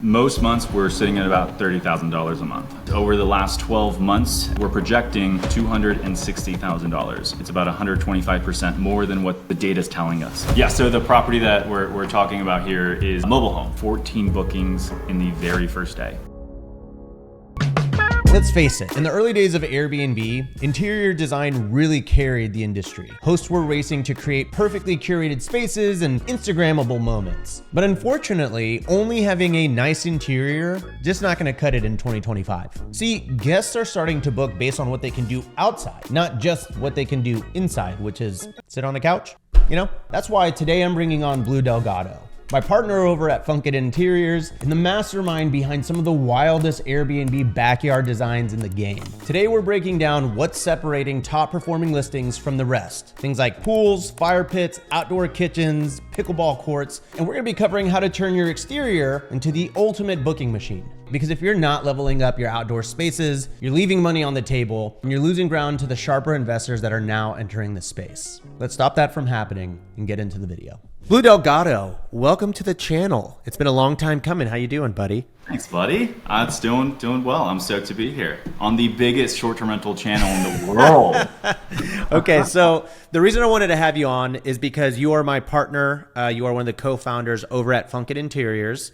Most months we're sitting at about $30,000 a month. Over the last 12 months, we're projecting $260,000. It's about 125% more than what the data is telling us. Yeah, so the property that we're talking about here is a mobile home. 14 bookings in the very first day. Let's face it, in the early days of Airbnb, interior design really carried the industry. Hosts were racing to create perfectly curated spaces and Instagrammable moments. But unfortunately, only having a nice interior just not gonna cut it in 2025. See, guests are starting to book based on what they can do outside, not just what they can do inside, which is sit on the couch. You know, that's why today I'm bringing on Blue Delgado, my partner over at Funkit Interiors and the mastermind behind some of the wildest Airbnb backyard designs in the game. Today we're breaking down what's separating top performing listings from the rest. Things like pools, fire pits, outdoor kitchens, pickleball courts, and we're gonna be covering how to turn your exterior into the ultimate booking machine. Because if you're not leveling up your outdoor spaces, you're leaving money on the table and you're losing ground to the sharper investors that are now entering the space. Let's stop that from happening and get into the video. Blue Delgado, welcome to the channel. It's been a long time coming. How you doing, buddy? Thanks, buddy. It's doing well. I'm stoked to be here on the biggest short-term rental channel in the world. Okay, so the reason I wanted to have you on is because you are my partner. You are one of the co-founders over at Funkit Interiors.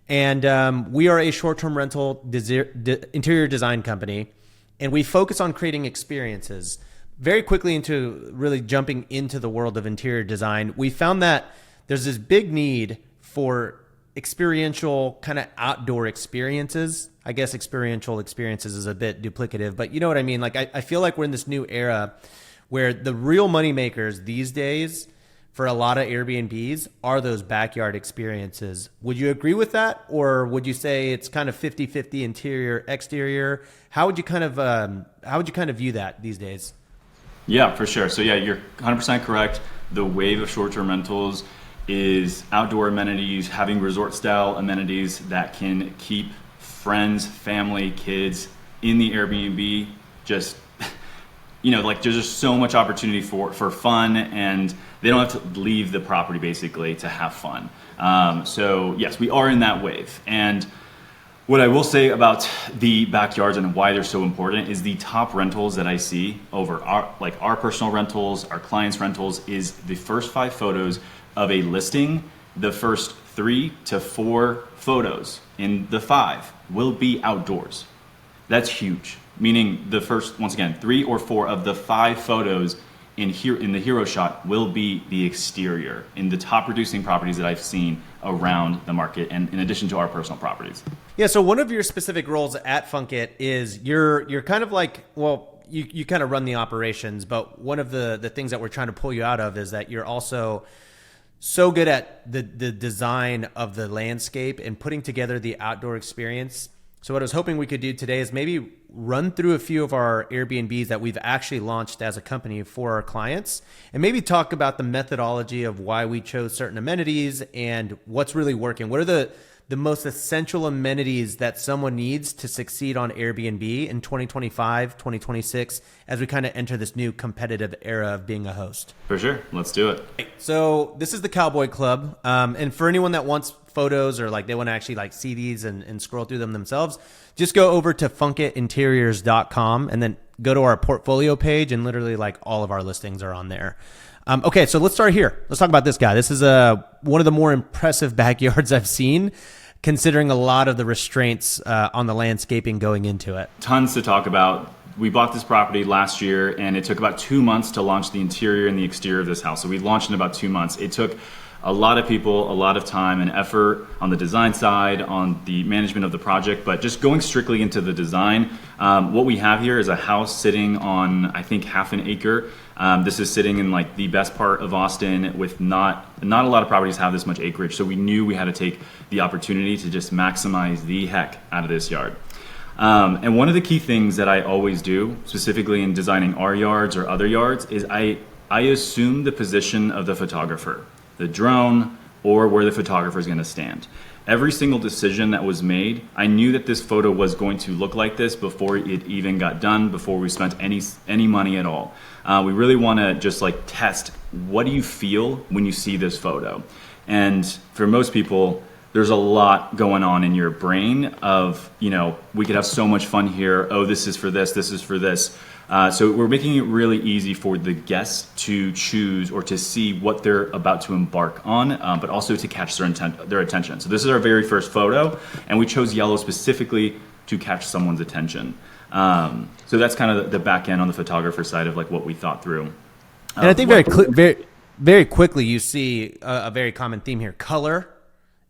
And we are a short-term rental interior design company, and we focus on creating experiences. Very quickly into really jumping into the world of interior design, we found that there's this big need for experiential kind of outdoor experiences. I guess experiential experiences is a bit duplicative, but you know what I mean? Like I feel like we're in this new era where the real money makers these days for a lot of Airbnbs are those backyard experiences. Would you agree with that? Or would you say it's kind of 50-50 interior, exterior? How would you kind of view that these days? Yeah, for sure. So yeah, you're 100% correct. The wave of short-term rentals is outdoor amenities, having resort style amenities that can keep friends, family, kids in the Airbnb. Just, you know, like there's just so much opportunity for fun, and they don't have to leave the property basically to have fun. So yes, we are in that wave. And what I will say about the backyards and why they're so important is the top rentals that I see over our personal rentals, our clients' rentals, is the first 5 photos of a listing. The first 3 to 4 photos in the 5 will be outdoors. That's huge. Meaning the first, once again, 3 or 4 of the 5 photos in the hero shot will be the exterior in the top producing properties that I've seen around the market, and in addition to our personal properties. Yeah, so one of your specific roles at Funkit is you're kind of like, well, you kind of run the operations, but one of the things that we're trying to pull you out of is that you're also so good at the design of the landscape and putting together the outdoor experience. So what I was hoping we could do today is maybe run through a few of our Airbnbs that we've actually launched as a company for our clients, and maybe talk about the methodology of why we chose certain amenities and what's really working. What are the most essential amenities that someone needs to succeed on Airbnb in 2025, 2026, as we kind of enter this new competitive era of being a host? For sure. Let's do it. So this is the Cowboy Club. And for anyone that wants photos or like they want to actually like see these and scroll through them themselves, just go over to funkitinteriors.com and then go to our portfolio page, and literally like all of our listings are on there. Okay, so let's start here. Let's talk about this guy. This is one of the more impressive backyards I've seen, considering a lot of the restraints on the landscaping going into it. Tons to talk about. We bought this property last year, and it took about 2 months to launch the interior and the exterior of this house. So we launched in about 2 months. It took a lot of people, a lot of time and effort on the design side, on the management of the project, but just going strictly into the design. What we have here is a house sitting on, I think, half an acre. This is sitting in like the best part of Austin with not a lot of properties have this much acreage. So we knew we had to take the opportunity to just maximize the heck out of this yard. And one of the key things that I always do, specifically in designing our yards or other yards, is I assume the position of the photographer, the drone, or where the photographer is going to stand. Every single decision that was made, I knew that this photo was going to look like this before it even got done, before we spent any money at all. We really want to just like test, what do you feel when you see this photo? And for most people, there's a lot going on in your brain of, we could have so much fun here. Oh, this is for this is for this. So we're making it really easy for the guests to choose or to see what they're about to embark on, but also to catch their attention. So this is our very first photo, and we chose yellow specifically to catch someone's attention. So that's kind of the back end on the photographer side of like what we thought through. And I think very quickly you see a very common theme here: color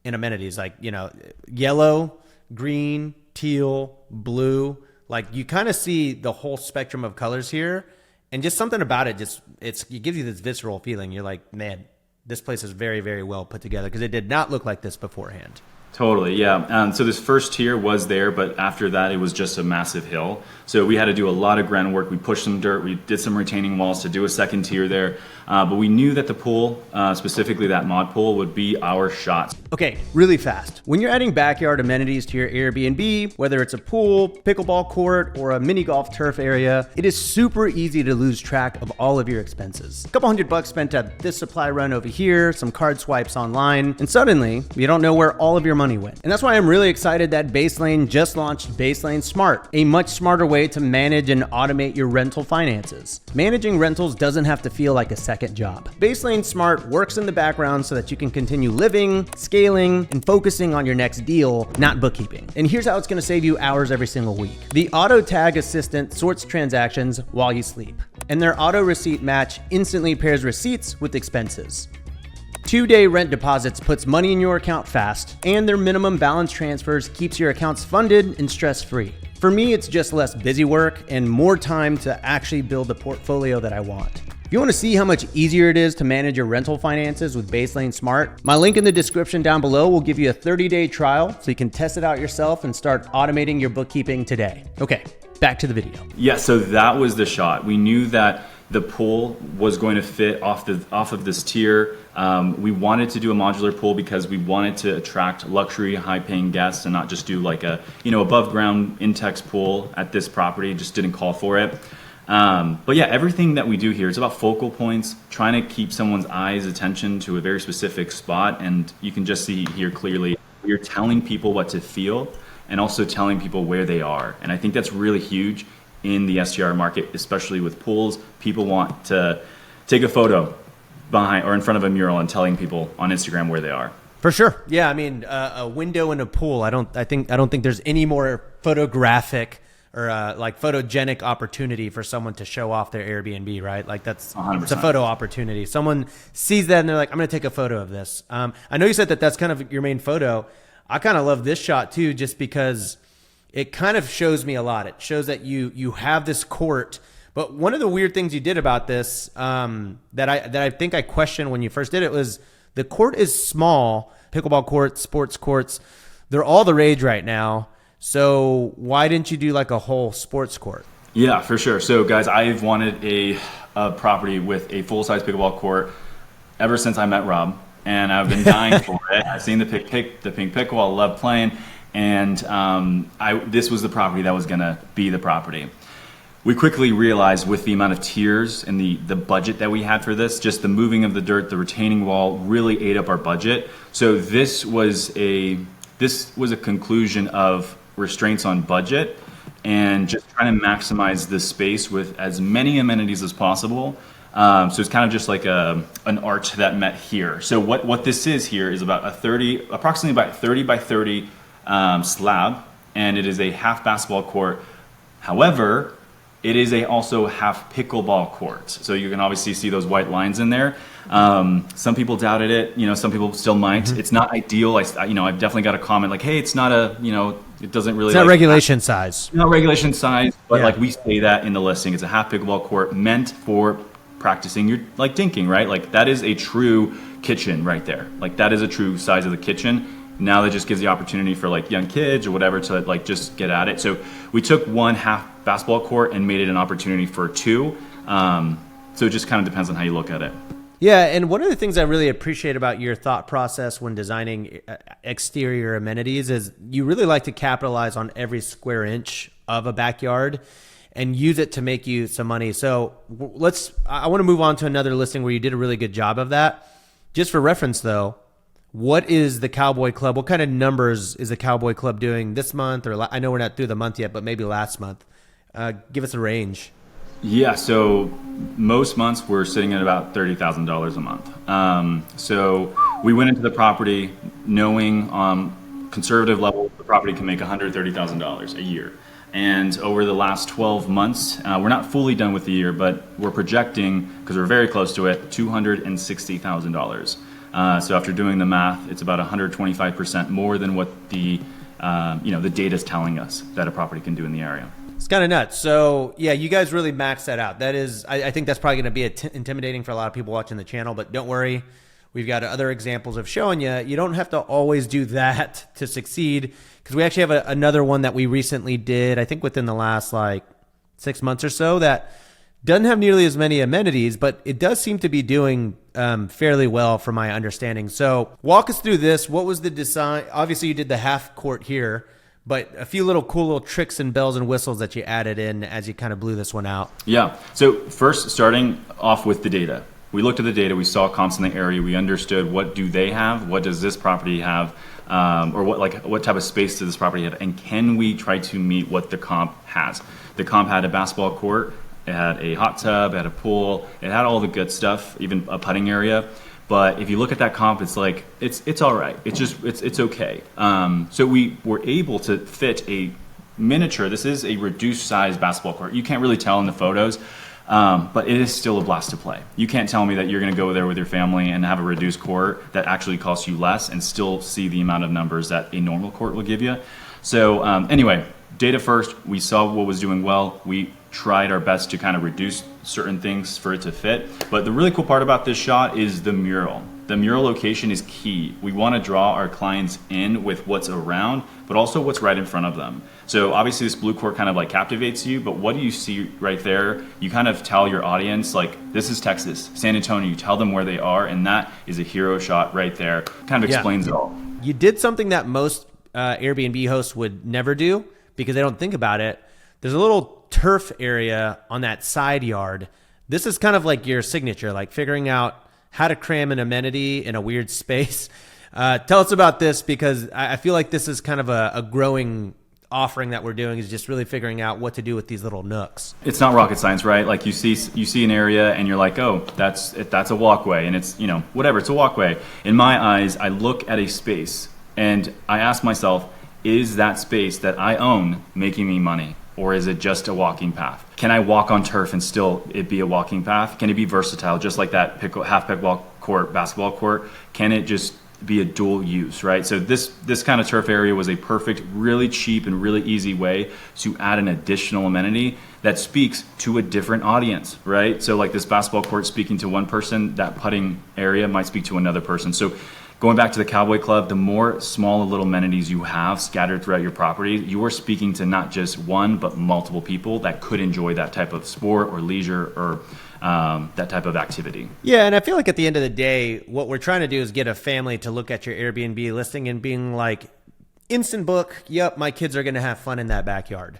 and amenities, like yellow, green, teal, blue. Like you kind of see the whole spectrum of colors here, and just something about it it gives you this visceral feeling. You're like, man, this place is very, very well put together, because it did not look like this beforehand. Totally, yeah. So this first tier was there, but after that, it was just a massive hill. So we had to do a lot of groundwork. We pushed some dirt. We did some retaining walls to do a second tier there. But we knew that the pool, specifically that mod pool, would be our shot. Okay, really fast. When you're adding backyard amenities to your Airbnb, whether it's a pool, pickleball court, or a mini golf turf area, it is super easy to lose track of all of your expenses. A couple $100 spent at this supply run over here, some card swipes online, and suddenly you don't know where all of your money went. And that's why I'm really excited that Baselane just launched Baselane Smart, a much smarter way to manage and automate your rental finances. Managing rentals doesn't have to feel like a second job. Baselane Smart works in the background so that you can continue living, scaling, and focusing on your next deal, not bookkeeping. And here's how it's going to save you hours every single week. The auto tag assistant sorts transactions while you sleep, and their auto receipt match instantly pairs receipts with expenses. 2-day rent deposits puts money in your account fast, and their minimum balance transfers keeps your accounts funded and stress-free. For me, it's just less busy work and more time to actually build the portfolio that I want. If you want to see how much easier it is to manage your rental finances with Baselane Smart, my link in the description down below will give you a 30-day trial so you can test it out yourself and start automating your bookkeeping today. Okay, back to the video. Yeah, so that was the shot. We knew that the pool was going to fit off of this tier. We wanted to do a modular pool because we wanted to attract luxury, high-paying guests and not just do like a above-ground Intex pool at this property. Just didn't call for it. But yeah, everything that we do here is about focal points, trying to keep someone's eyes attention to a very specific spot. And you can just see here clearly, you're telling people what to feel and also telling people where they are. And I think that's really huge in the STR market, especially with pools. People want to take a photo behind or in front of a mural and telling people on Instagram where they are. For sure. Yeah, I mean, a window in a pool, I don't think there's any more photographic or like photogenic opportunity for someone to show off their Airbnb, right? Like that's 100%. It's a photo opportunity. Someone sees that and they're like, I'm going to take a photo of this. I know you said that that's kind of your main photo. I kind of love this shot too, just because it kind of shows me a lot. It shows that you have this court. But one of the weird things you did about this that I think I questioned when you first did it was the court is small. Pickleball courts, sports courts, they're all the rage right now. So why didn't you do like a whole sports court? Yeah, for sure. So guys, I've wanted a property with a full-size pickleball court ever since I met Rob, and I've been dying for it. I've seen the pink pickleball, I love playing, and this was the property that was gonna be the property. We quickly realized with the amount of tiers and the budget that we had for this, just the moving of the dirt, the retaining wall really ate up our budget. So this was a conclusion of restraints on budget and just trying to maximize the space with as many amenities as possible. So it's kind of just like an arch that met here. So what this is here is about approximately about 30 by 30 slab, and it is a half basketball court. However, it is also half pickleball court. So you can obviously see those white lines in there. Some people doubted it, some people still might. Mm-hmm. It's not ideal. I've definitely got a comment like, hey, it's not it doesn't really. It's not regulation size. Not regulation size, but like we say that in the listing. It's a half pickleball court meant for practicing your like dinking, right? Like that is a true kitchen right there. Like that is a true size of the kitchen. Now that just gives the opportunity for like young kids or whatever to like just get at it. So we took one half basketball court and made it an opportunity for two. So it just kind of depends on how you look at it. Yeah, and one of the things I really appreciate about your thought process when designing exterior amenities is you really like to capitalize on every square inch of a backyard and use it to make you some money. So I want to move on to another listing where you did a really good job of that. Just for reference though, What is the Cowboy Club? What kind of numbers is the Cowboy Club doing this month? Or I know we're not through the month yet, but maybe last month. Give us a range. Yeah, so most months we're sitting at about $30,000 a month. So we went into the property knowing conservative level, the property can make $130,000 a year. And over the last 12 months, we're not fully done with the year, but we're projecting, because we're very close to it, $260,000. So after doing the math, it's about 125% more than what the data is telling us that a property can do in the area. It's kind of nuts. So yeah, you guys really maxed that out. That is, I think that's probably going to be intimidating for a lot of people watching the channel, but don't worry. We've got other examples of showing you don't have to always do that to succeed, because we actually have another one that we recently did, I think within the last 6 months or so, that doesn't have nearly as many amenities, but it does seem to be doing fairly well from my understanding. So walk us through this. What was the design? Obviously you did the half court here, but a few cool little tricks and bells and whistles that you added in as you kind of blew this one out. Yeah. So first, starting off with the data. We looked at the data, we saw comps in the area, we understood what do they have, what does this property have, or what type of space does this property have, and can we try to meet what the comp has. The comp had a basketball court, it had a hot tub, it had a pool, it had all the good stuff, even a putting area. But if you look at that comp, it's it's all right. It's okay. So we were able to fit a miniature. This is a reduced size basketball court. You can't really tell in the photos. But it is still a blast to play. You can't tell me that you're going to go there with your family and have a reduced court that actually costs you less and still see the amount of numbers that a normal court will give you. So anyway, data first, we saw what was doing well. We tried our best to kind of reduce certain things for it to fit. But the really cool part about this shot is the mural. The mural location is key. We want to draw our clients in with what's around, but also what's right in front of them. So obviously this blue court kind of captivates you, but what do you see right there? You kind of tell your audience, this is Texas, San Antonio. You tell them where they are, and that is a hero shot right there. Kind of explains it all. You did something that most Airbnb hosts would never do because they don't think about it. There's a little turf area on that side yard. This is kind of like your signature, figuring out how to cram an amenity in a weird space. Tell us about this, because I feel like this is kind of a growing offering that we're doing, is just really figuring out what to do with these little nooks. It's not rocket science, right? You see an area and you're like, oh, that's a walkway, and it's whatever, it's a walkway. In my eyes, I look at a space and I ask myself, is that space that I own making me money? Or is it just a walking path? Can I walk on turf and still it be a walking path? Can it be versatile, just like that half pickleball court, basketball court? Can it just be a dual use, right? So this kind of turf area was a perfect, really cheap and really easy way to add an additional amenity that speaks to a different audience, right? So this basketball court speaking to one person, that putting area might speak to another person. So going back to the Cowboy Club, the more small little amenities you have scattered throughout your property, you are speaking to not just one, but multiple people that could enjoy that type of sport or leisure or that type of activity. Yeah, and I feel like at the end of the day, what we're trying to do is get a family to look at your Airbnb listing and being instant book, yep, my kids are going to have fun in that backyard.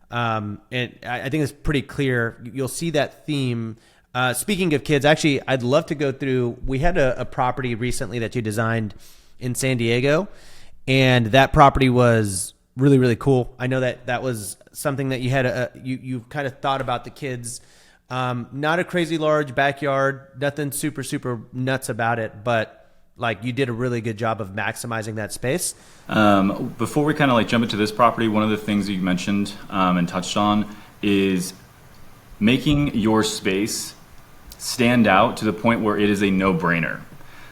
And I think it's pretty clear. You'll see that theme. Speaking of kids, actually, I'd love to go through. We had a property recently that you designed in San Diego, and that property was really, really cool. I know that was something that you had. You kind of thought about the kids. Not a crazy large backyard, nothing super, super nuts about it, but you did a really good job of maximizing that space. Before we kind of jump into this property, one of the things you mentioned and touched on is making your space stand out to the point where it is a no-brainer.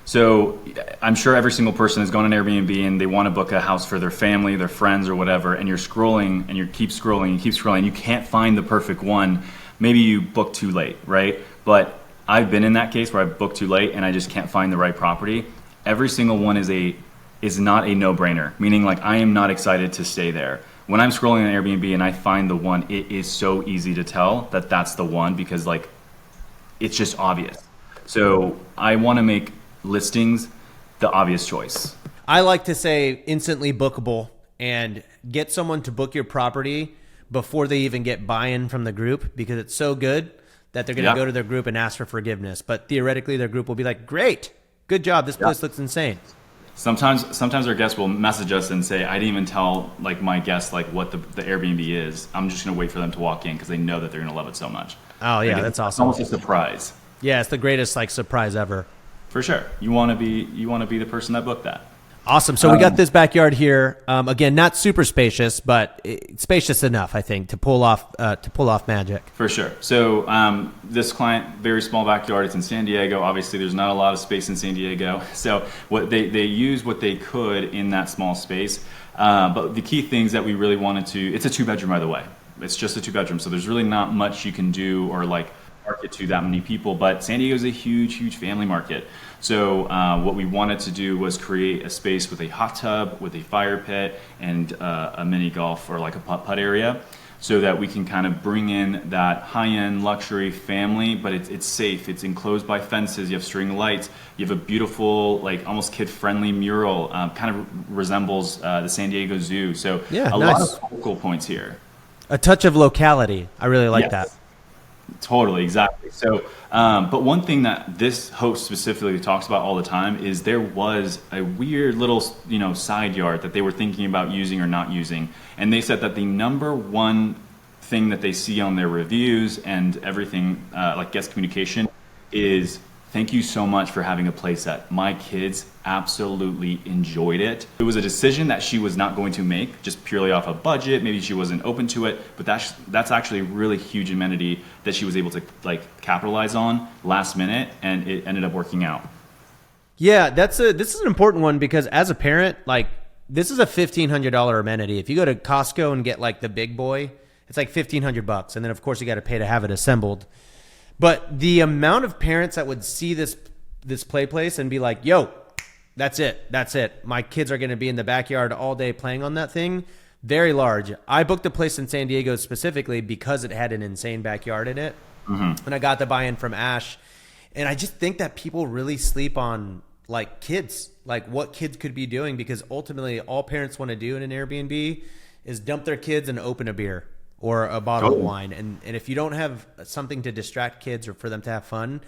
So I'm sure every single person has gone on Airbnb and they want to book a house for their family, their friends, or whatever, and you're scrolling and you keep scrolling, you can't find the perfect one. Maybe you booked too late, right? But I've been in that case where I've booked too late and I just can't find the right property. Every single one is not a no-brainer, meaning I am not excited to stay there. When I'm scrolling on Airbnb and I find the one, it is so easy to tell that that's the one, because it's just obvious. So I want to make listings the obvious choice. I like to say instantly bookable, and get someone to book your property before they even get buy-in from the group, because it's so good that they're going to go to their group and ask for forgiveness. But theoretically, their group will be like, great, good job. This place looks insane. Sometimes our guests will message us and say, I didn't even tell like my guests like what the Airbnb is. I'm just going to wait for them to walk in because they know that they're going to love it so much. Oh yeah, like, that's it's awesome. almost a surprise. Yeah, it's the greatest like surprise ever. For sure. You want to be the person that booked that. Awesome. So we got this backyard here. Again, not super spacious, but spacious enough, I think, to pull off magic. For sure. So this client, very small backyard. It's in San Diego. Obviously, there's not a lot of space in San Diego. So what they use what they could in that small space. But the key things that we really wanted to, it's a 2-bedroom, by the way. It's just a 2-bedroom. So there's really not much you can do or like market to that many people. But San Diego is a huge family market. So what we wanted to do was create a space with a hot tub, with a fire pit, and a mini golf or like a putt area, so that we can kind of bring in that high-end luxury family, but it's safe. It's enclosed by fences. You have string lights. You have a beautiful, like almost kid-friendly mural, kind of resembles the San Diego Zoo. So yeah, a nice. lot of focal points here. A touch of locality. I really like that. Totally, exactly. So, but one thing that this host specifically talks about all the time is there was a weird little, side yard that they were thinking about using or not using. And they said that the number one thing that they see on their reviews and everything, like guest communication, is thank you so much for having a playset. My kids absolutely enjoyed it. It was a decision that she was not going to make just purely off a budget. Maybe she wasn't open to it, but that's actually a really huge amenity that she was able to like capitalize on last minute, and it ended up working out. Yeah, this is an important one because as a parent, like this is a $1,500 amenity. If you go to Costco and get like the big boy, it's like $1,500, and then of course you got to pay to have it assembled. But the amount of parents that would see this play place and be like, yo, that's it. My kids are going to be in the backyard all day playing on that thing. Very large. I booked a place in San Diego specifically because it had an insane backyard in it. Mm-hmm. And I got the buy-in from Ash. And I just think that people really sleep on like kids, like what kids could be doing, because ultimately all parents want to do in an Airbnb is dump their kids and open a beer or a bottle of wine. And if you don't have something to distract kids or for them to have fun,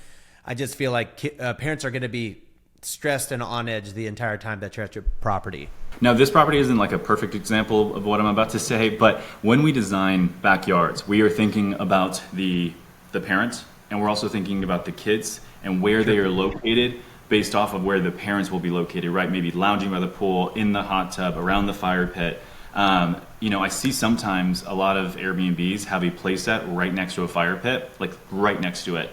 I just feel like parents are going to be stressed and on edge the entire time that you're at your property. Now, this property isn't like a perfect example of what I'm about to say, but when we design backyards, we are thinking about the parents, and we're also thinking about the kids and where they are located based off of where the parents will be located, right? Maybe lounging by the pool, in the hot tub, around the fire pit. I see sometimes a lot of Airbnbs have a playset right next to a fire pit, like right next to it.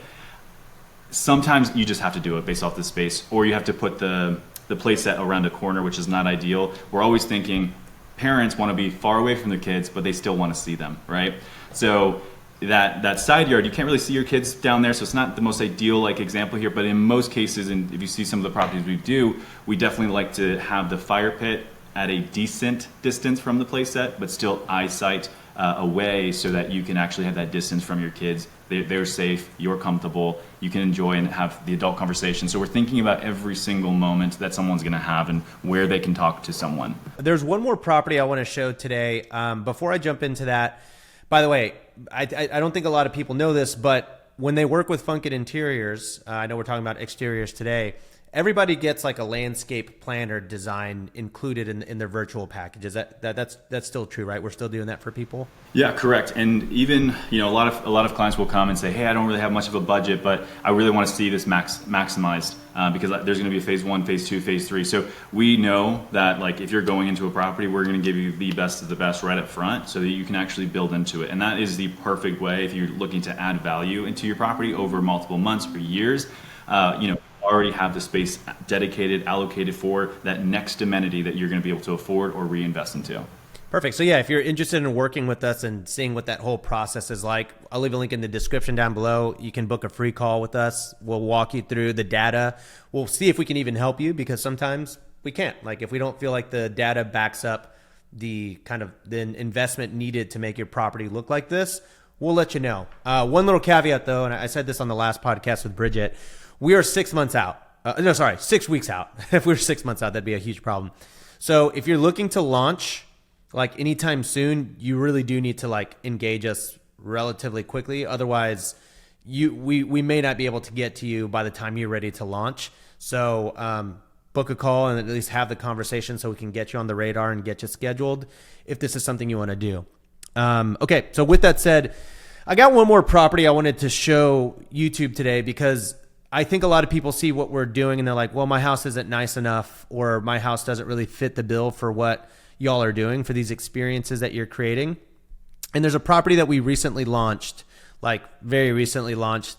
Sometimes you just have to do it based off the space, or you have to put the playset around a corner, which is not ideal. We're always thinking parents want to be far away from their kids, but they still want to see them, right? So that side yard, you can't really see your kids down there, so it's not the most ideal like example here, but in most cases, and if you see some of the properties we do, we definitely like to have the fire pit at a decent distance from the playset, but still eyesight away, so that you can actually have that distance from your kids. They're safe, you're comfortable, you can enjoy and have the adult conversation. So we're thinking about every single moment that someone's going to have and where they can talk to someone. There's one more property I want to show today. Before I jump into that, by the way, I don't think a lot of people know this, but when they work with Funkin Interiors, I know we're talking about exteriors today, everybody gets like a landscape plan or design included in their virtual packages. That's still true, right? We're still doing that for people? Yeah, correct. And even, a lot of clients will come and say, hey, I don't really have much of a budget, but I really want to see this maximized because there's going to be a phase 1, phase 2, phase 3. So we know that like if you're going into a property, we're going to give you the best of the best right up front so that you can actually build into it. And that is the perfect way if you're looking to add value into your property over multiple months or years. Already have the space dedicated, allocated for that next amenity that you're going to be able to afford or reinvest into. Perfect. So yeah, if you're interested in working with us and seeing what that whole process is like, I'll leave a link in the description down below. You can book a free call with us. We'll walk you through the data. We'll see if we can even help you, because sometimes we can't. Like if we don't feel like the data backs up the kind of the investment needed to make your property look like this, we'll let you know. One little caveat though, and I said this on the last podcast with Bridget, we are 6 months out. 6 weeks out. If we were 6 months out, that'd be a huge problem. So if you're looking to launch like anytime soon, you really do need to like engage us relatively quickly. Otherwise, we may not be able to get to you by the time you're ready to launch. So book a call and at least have the conversation so we can get you on the radar and get you scheduled if this is something you want to do. Okay, so with that said, I got one more property I wanted to show YouTube today because I think a lot of people see what we're doing and they're like, well, my house isn't nice enough, or my house doesn't really fit the bill for what y'all are doing, for these experiences that you're creating. And there's a property that we recently launched, like very recently launched,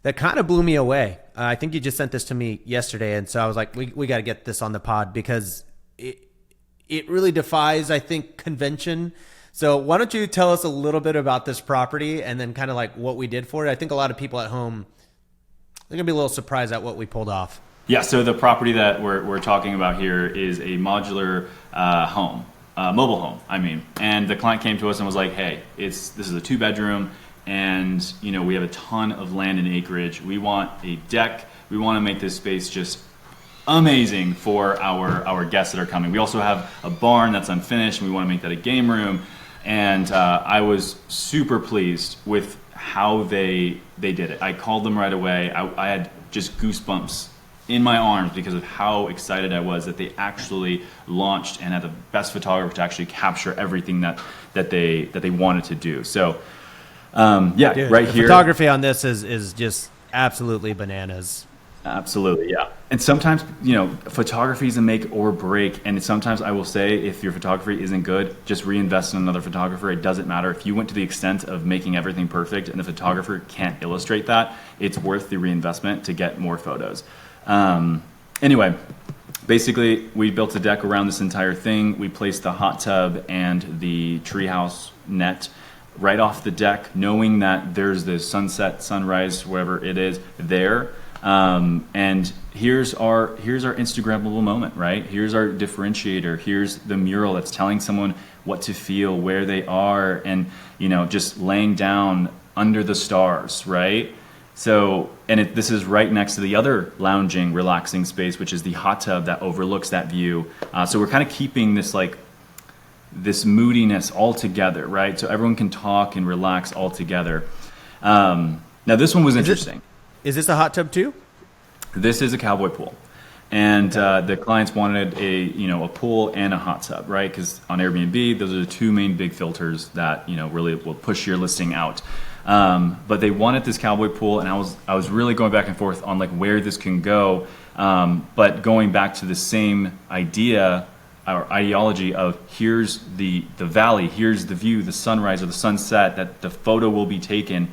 that kind of blew me away. I think you just sent this to me yesterday. And so I was like, we got to get this on the pod because it really defies, I think, convention. So why don't you tell us a little bit about this property and then kind of like what we did for it? I think a lot of people at home, they're going to be a little surprised at what we pulled off. Yeah, so the property that we're talking about here is a modular home, mobile home, I mean. And the client came to us and was like, hey, this is a 2-bedroom, and we have a ton of land and acreage. We want a deck. We want to make this space just amazing for our guests that are coming. We also have a barn that's unfinished, and we want to make that a game room. And I was super pleased with how they did it. I called them right away. I had just goosebumps in my arms because of how excited I was that they actually launched and had the best photographer to actually capture everything that they wanted to do. So yeah, dude, right the here. Photography on this is just absolutely bananas. Absolutely, yeah. And sometimes, photography is a make or break. And sometimes I will say, if your photography isn't good, just reinvest in another photographer. It doesn't matter. If you went to the extent of making everything perfect and the photographer can't illustrate that, it's worth the reinvestment to get more photos. Anyway, basically, we built a deck around this entire thing. We placed the hot tub and the treehouse net right off the deck, knowing that there's the sunset, sunrise, wherever it is there. And here's our Instagrammable moment, right? Here's our differentiator. Here's the mural that's telling someone what to feel, where they are, and just laying down under the stars, right? So, and this is right next to the other lounging, relaxing space, which is the hot tub that overlooks that view. So we're kind of keeping this moodiness all together, right? So everyone can talk and relax all together. Now this one was interesting. Is this a hot tub too? This is a Cowboy pool, and the clients wanted a pool and a hot tub, right? Because on Airbnb, those are the 2 main big filters that really will push your listing out. But they wanted this Cowboy pool, and I was really going back and forth on like where this can go, but going back to the same idea or ideology of here's the valley, here's the view, the sunrise or the sunset that the photo will be taken.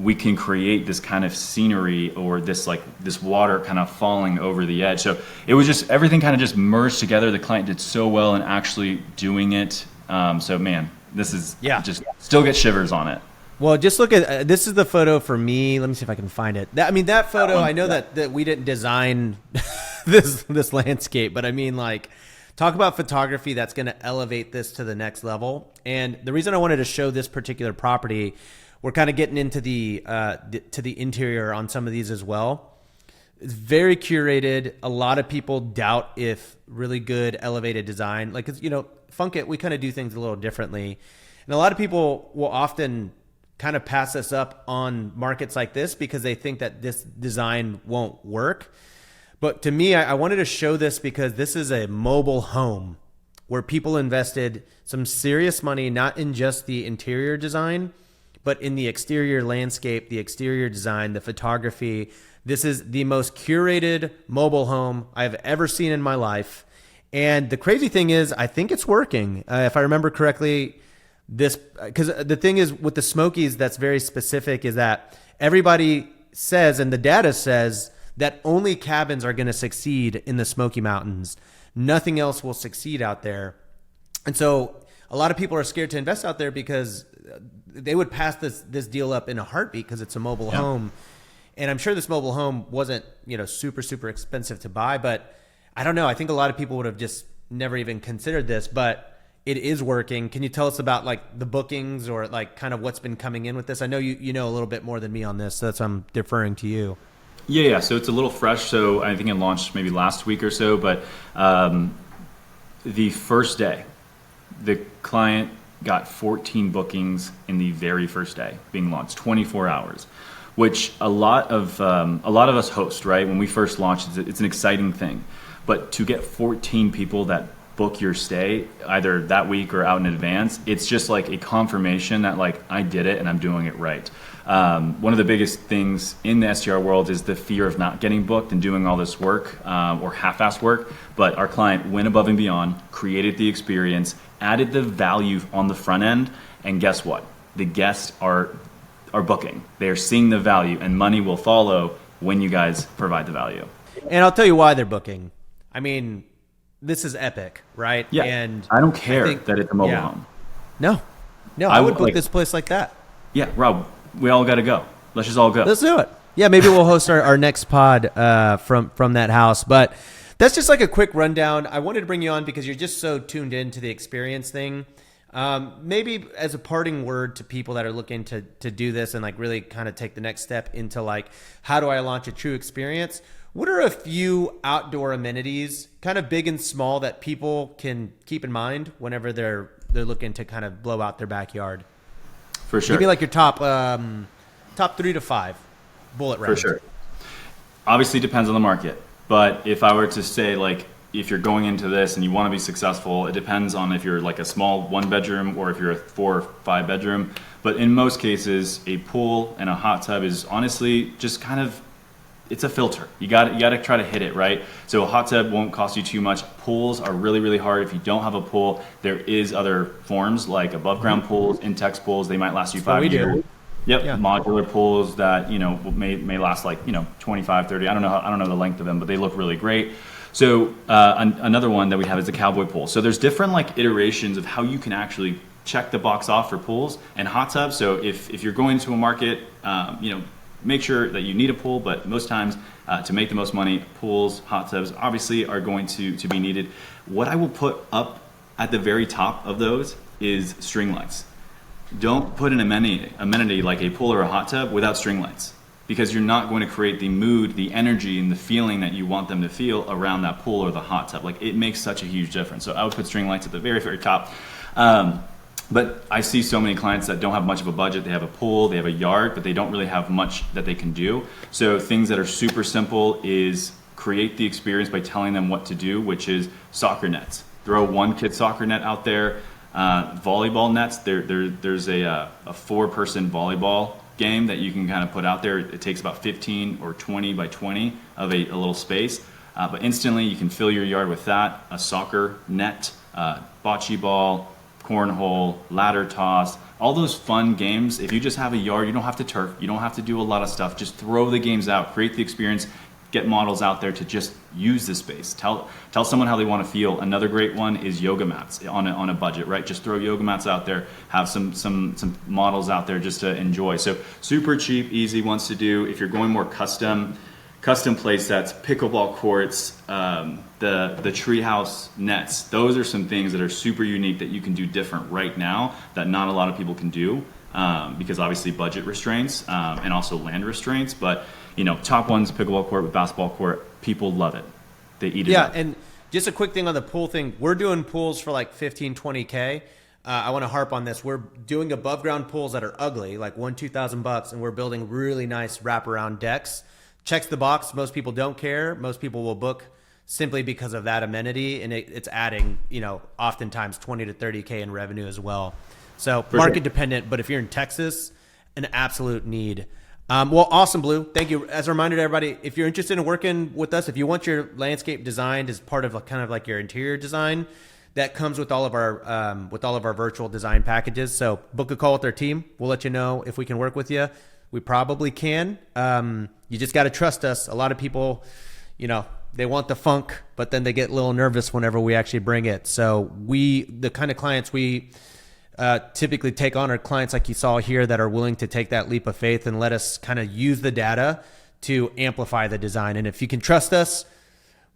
We can create this kind of scenery or this water kind of falling over the edge. So it was just, everything kind of just merged together. The client did so well in actually doing it. So man, this is just still get shivers on it. Well, just look at, this is the photo for me. Let me see if I can find it. That photo, I know that we didn't design this landscape, but I mean, like, talk about photography that's going to elevate this to the next level. And the reason I wanted to show this particular property, we're kind of getting into the interior on some of these as well. It's very curated. A lot of people doubt if really good elevated design, like, Funkit, we kind of do things a little differently. And a lot of people will often kind of pass us up on markets like this because they think that this design won't work. But to me, I wanted to show this because this is a mobile home where people invested some serious money, not in just the interior design, but in the exterior landscape, the exterior design, the photography. This is the most curated mobile home I've ever seen in my life. And the crazy thing is, I think it's working. If I remember correctly, because the thing is with the Smokies that's very specific is that everybody says, and the data says, that only cabins are going to succeed in the Smoky Mountains. Nothing else will succeed out there. And so a lot of people are scared to invest out there because they would pass this deal up in a heartbeat because it's a mobile home. And I'm sure this mobile home wasn't, super, super expensive to buy, but I don't know. I think a lot of people would have just never even considered this, but it is working. Can you tell us about like the bookings or like kind of what's been coming in with this? I know you know a little bit more than me on this, so that's why I'm deferring to you. Yeah. So it's a little fresh. So I think it launched maybe last week or so, but the first day, the client got 14 bookings in the very first day being launched, 24 hours, which a lot of us host, right? When we first launched, it's an exciting thing. But to get 14 people that book your stay either that week or out in advance, it's just like a confirmation that like I did it and I'm doing it right. One of the biggest things in the STR world is the fear of not getting booked and doing all this work or half-assed work. But our client went above and beyond, created the experience, added the value on the front end, and guess what? The guests are booking. They are seeing the value, and money will follow when you guys provide the value. And I'll tell you why they're booking. I mean, this is epic, right? Yeah, and I don't care that it's a mobile home. No, I would book this place like that. Yeah, Rob, we all got to go. Let's just all go. Let's do it. Yeah, maybe we'll host our next pod from that house. But that's just like a quick rundown. I wanted to bring you on because you're just so tuned into the experience thing. Maybe as a parting word to people that are looking to do this and like really kind of take the next step into like, how do I launch a true experience? What are a few outdoor amenities, kind of big and small, that people can keep in mind whenever they're looking to kind of blow out their backyard? For sure. Maybe like your top 3 to 5 bullet rounds. For sure. Obviously depends on the market. But if I were to say, like, if you're going into this and you want to be successful, it depends on if you're like a small 1-bedroom or if you're a 4 or 5-bedroom. But in most cases, a pool and a hot tub is honestly just kind of, it's a filter. You got to try to hit it, right? So a hot tub won't cost you too much. Pools are really, really hard. If you don't have a pool, there is other forms like above ground pools, Intex pools. They might last you 5 years. Yep, yeah. Modular pools that, you know, may last like, you know, 25, 30. I don't know the length of them, but they look really great. So another one that we have is the Cowboy pool. So there's different like iterations of how you can actually check the box off for pools and hot tubs. So if you're going to a market, you know, make sure that you need a pool, but most times to make the most money, pools, hot tubs obviously are going to be needed. What I will put up at the very top of those is string lights. Don't put an amenity like a pool or a hot tub without string lights, because you're not going to create the mood, the energy, and the feeling that you want them to feel around that pool or the hot tub. Like, it makes such a huge difference. So I would put string lights at the very, very top. But I see so many clients that don't have much of a budget. They have a pool, they have a yard, but they don't really have much that they can do. So things that are super simple is create the experience by telling them what to do, which is soccer nets. Throw one kid soccer net out there. Volleyball nets. There's a 4-person volleyball game that you can kind of put out there. It takes about 15 or 20 by 20 of a little space. But instantly you can fill your yard with that. A soccer net, bocce ball, cornhole, ladder toss, all those fun games. If you just have a yard, you don't have to turf, you don't have to do a lot of stuff. Just throw the games out, create the experience, get models out there to just use the space. Tell someone how they want to feel. Another great one is yoga mats on a budget, right? Just throw yoga mats out there, have some models out there just to enjoy. So super cheap, easy ones to do. If you're going more custom play sets, pickleball courts, the treehouse nets. Those are some things that are super unique that you can do different right now that not a lot of people can do, because obviously budget restraints and also land restraints. But you know, top one's pickleball court with basketball court. People love it. They eat it up. And just a quick thing on the pool thing. We're doing pools for like 15, 20K. I want to harp on this. We're doing above ground pools that are ugly, like $2,000, and we're building really nice wraparound decks. Checks the box. Most people don't care. Most people will book simply because of that amenity, and it's adding, you know, oftentimes 20 to 30K in revenue as well. So market dependent, but if you're in Texas, an absolute need. Well, awesome, Blue. Thank you. As a reminder to everybody, if you're interested in working with us, if you want your landscape designed as part of kind of like your interior design, that comes with all of our virtual design packages. So book a call with our team. We'll let you know if we can work with you. We probably can. You just got to trust us. A lot of people, you know, they want the funk, but then they get a little nervous whenever we actually bring it. So the kind of clients we typically take on are clients like you saw here that are willing to take that leap of faith and let us kind of use the data to amplify the design. And if you can trust us,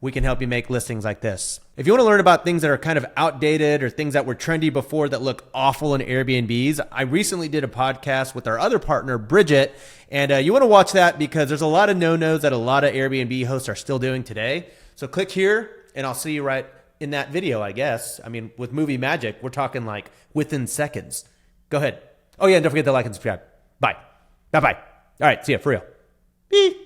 we can help you make listings like this. If you want to learn about things that are kind of outdated or things that were trendy before that look awful in Airbnbs, I recently did a podcast with our other partner, Bridget, and you want to watch that because there's a lot of no-nos that a lot of Airbnb hosts are still doing today. So click here, and I'll see you right in that video, I guess. I mean, with movie magic, we're talking like within seconds. Go ahead. Oh, yeah, and don't forget to like and subscribe. Bye. Bye-bye. All right, see ya, for real. Beep.